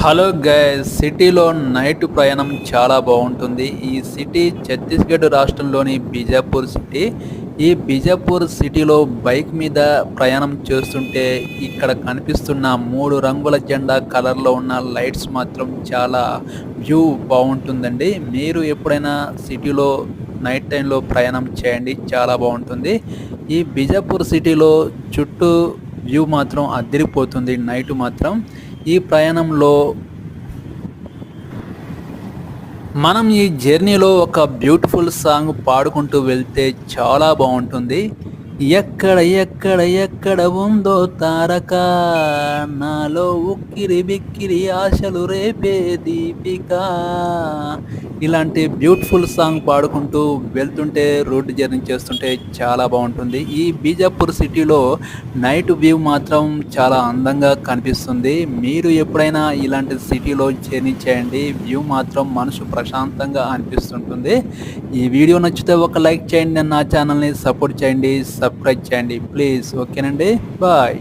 Hello guys, సిటీలో night ప్రయాణం చాలా బాగుంటుంది. ఈ సిటీ ఛత్తీస్గఢ్ రాష్ట్రంలోని బీజాపూర్ సిటీ. ఈ బీజాపూర్ సిటీలో బైక్ మీద ప్రయాణం చేస్తుంటే ఇక్కడ కనిపిస్తున్న 3 రంగుల జెండా కలర్‌లో ఉన్న లైట్స్ మాత్రం చాలా వ్యూ బాగుంటుందండి. మీరు ఎప్పుడైనా సిటీలో నైట్ టైంలో ప్రయాణం చేయండి, చాలా బాగుంటుంది. ఈ బీజాపూర్ సిటీలో చుట్టూ వ్యూ మాత్రం అదిరిపోతుంది నైట్ మాత్రం. ఈ ప్రయాణంలో మనం ఈ జర్నీలో ఒక బ్యూటిఫుల్ సాంగ్ పాడుకుంటూ వెళ్తే చాలా బాగుంటుంది. ఎక్కడ ఎక్కడ ఎక్కడ ఉందో తారక, నాలో ఉక్కిరి బిక్కిరి ఆశలు రేపే దీపిక. ఇలాంటి బ్యూటిఫుల్ సాంగ్ పాడుకుంటూ వెళ్తుంటే రోడ్డు జర్నీ చేస్తుంటే చాలా బాగుంటుంది. ఈ బీజాపూర్ సిటీలో నైట్ వ్యూ మాత్రం చాలా అందంగా కనిపిస్తుంది. మీరు ఎప్పుడైనా ఇలాంటి సిటీలో జర్నీ చేయండి, వ్యూ మాత్రం మనసు ప్రశాంతంగా అనిపిస్తుంటుంది. ఈ వీడియో నచ్చితే ఒక లైక్ చేయండి, నా ఛానల్ని సపోర్ట్ చేయండి, సబ్స్క్రైబ్ చేయండి ప్లీజ్. ఓకేనండి, బాయ్.